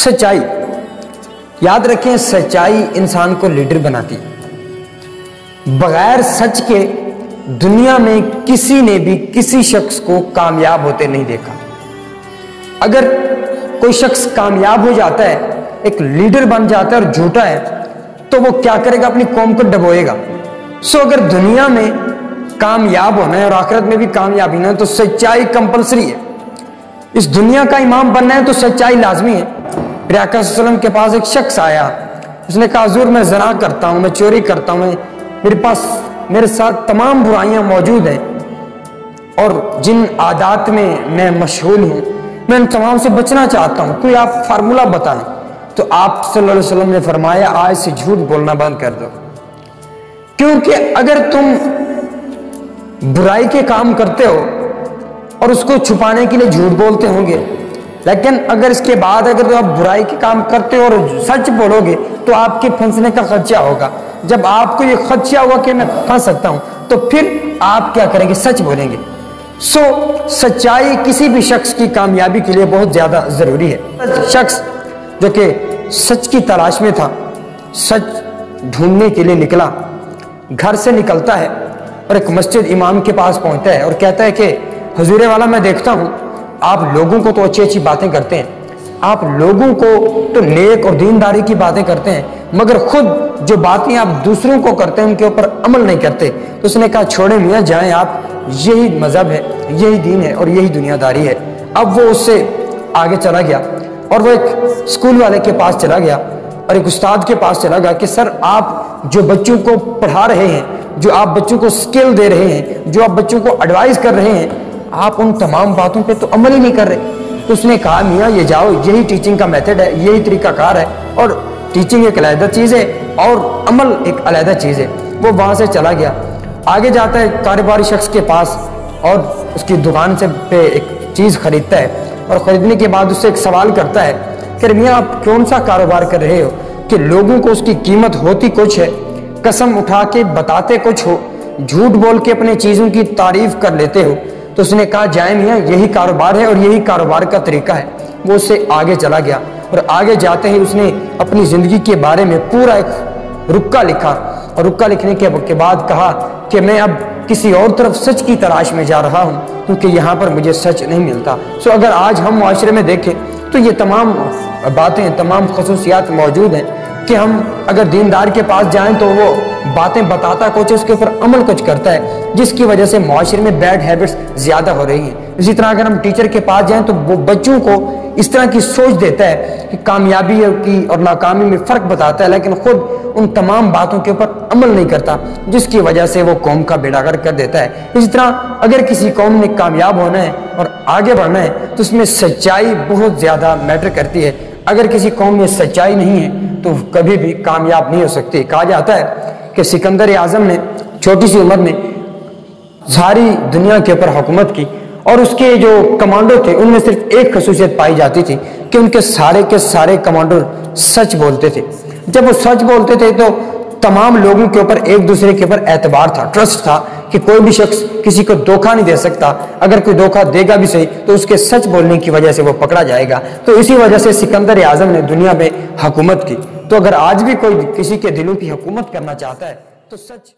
सच्चाई, याद रखें, सच्चाई इंसान को लीडर बनाती। बगैर सच के दुनिया में किसी ने भी किसी शख्स को कामयाब होते नहीं देखा। अगर कोई शख्स कामयाब हो जाता है, एक लीडर बन जाता है और झूठा है, तो वो क्या करेगा? अपनी कौम को डबोएगा। सो अगर दुनिया में कामयाब होना है और आखिरत में भी कामयाबी ना है तो सच्चाई कंपलसरी है। इस दुनिया का इमाम बनना है तो सच्चाई लाजमी है। फिर आका सल्लल्लाहु अलैहि वसल्लम के पास एक शख्स आया, उसने कहा हुजूर मैं ज़ना करता हूँ, मैं चोरी करता हूँ, मेरे साथ तमाम बुराइयां मौजूद हैं और जिन आदात में मैं मशगूल हूँ मैं उन तमाम से बचना चाहता हूँ, कोई आप फार्मूला बताएं। तो आप सल्लल्लाहु अलैहि वसल्लम ने फरमाया आज से झूठ बोलना बंद कर दो, क्योंकि अगर तुम बुराई के काम करते हो और उसको छुपाने के लिए झूठ बोलते होंगे, लेकिन अगर इसके बाद अगर आप बुराई के काम करते हो और सच बोलोगे तो आपके फंसने का खदशा होगा। जब आपको ये खदशा होगा कि मैं फंस सकता हूं, तो फिर आप क्या करेंगे? सच बोलेंगे। सो सच्चाई किसी भी शख्स की कामयाबी के लिए बहुत ज्यादा जरूरी है। शख्स जो कि सच की तलाश में था, सच ढूंढने के लिए निकला, घर से निकलता है और एक मस्जिद इमाम के पास पहुंचता है और कहता है कि हुजूर वाला मैं देखता हूं आप लोगों को तो अच्छी अच्छी बातें करते हैं, आप लोगों को तो नेक और दीनदारी की बातें करते हैं, मगर खुद जो बातें आप दूसरों को करते हैं उनके ऊपर अमल नहीं करते। तो उसने कहा छोड़े मियाँ जाएं आप, यही मजहब है, यही दीन है और यही दुनियादारी है। अब वो उससे आगे चला गया और वो एक स्कूल वाले के पास चला गया और एक उस्ताद के पास चला गया कि सर आप जो बच्चों को पढ़ा रहे हैं, जो आप बच्चों को स्किल दे रहे हैं, जो आप बच्चों को एडवाइस कर रहे हैं, आप उन तमाम बातों पे तो अमल ही नहीं कर रहे। तो उसने कहा मियाँ ये जाओ, यही टीचिंग का मेथड है, यही तरीकाकार है और टीचिंग एक अलहदा चीज़ है और अमल एक अलहदा चीज़ है। वो वहाँ से चला गया, आगे जाता है कारोबारी शख्स के पास और उसकी दुकान से पे एक चीज़ खरीदता है और ख़रीदने के बाद उससे एक सवाल करता है कि मियाँ आप कौन सा कारोबार कर रहे हो कि लोगों को उसकी कीमत होती कुछ है, कसम उठा के बताते कुछ हो, झूठ बोल के अपने चीज़ों की तारीफ कर लेते हो। तो उसने कहा जाए मियाँ यही कारोबार है और यही कारोबार का तरीका है। वो उससे आगे चला गया और आगे जाते ही उसने अपनी ज़िंदगी के बारे में पूरा एक रुक्का लिखा और रुक्का लिखने के बाद कहा कि मैं अब किसी और तरफ सच की तलाश में जा रहा हूँ क्योंकि यहाँ पर मुझे सच नहीं मिलता। सो अगर आज हम माशरे में देखें तो ये तमाम बातें, तमाम खसूसियात मौजूद हैं कि हम अगर दीनदार के पास जाएं तो वो बातें बताता कुछ, उसके ऊपर अमल कुछ करता है, जिसकी वजह से माशरे में बैड हैबिट्स ज़्यादा हो रही हैं। इसी तरह अगर हम टीचर के पास जाएं तो वो बच्चों को इस तरह की सोच देता है कि कामयाबी की और नाकामी में फ़र्क बताता है, लेकिन खुद उन तमाम बातों के ऊपर अमल नहीं करता, जिसकी वजह से वो कौम का बेड़ागर कर देता है। इसी तरह अगर किसी कौम ने कामयाब होना है और आगे बढ़ना है तो उसमें सच्चाई बहुत ज़्यादा मैटर करती है। अगर किसी कौम में सच्चाई नहीं है तो कभी भी कामयाब नहीं हो सकती। कहा जाता है कि सिकंदर आजम ने छोटी सी उम्र में सारी दुनिया के ऊपर हुकूमत की और उसके जो कमांडो थे उनमें सिर्फ एक खसूसियत पाई जाती थी कि उनके सारे के सारे कमांडो सच बोलते थे। जब वो सच बोलते थे तो तमाम लोगों के ऊपर एक दूसरे के ऊपर एतबार था, ट्रस्ट था कि कोई भी शख्स किसी को धोखा नहीं दे सकता, अगर कोई धोखा देगा भी सही तो उसके सच बोलने की वजह से वो पकड़ा जाएगा। तो इसी वजह से सिकंदर आजम ने दुनिया में हुकूमत की। तो अगर आज भी कोई किसी के दिलों की हुकूमत करना चाहता है तो सच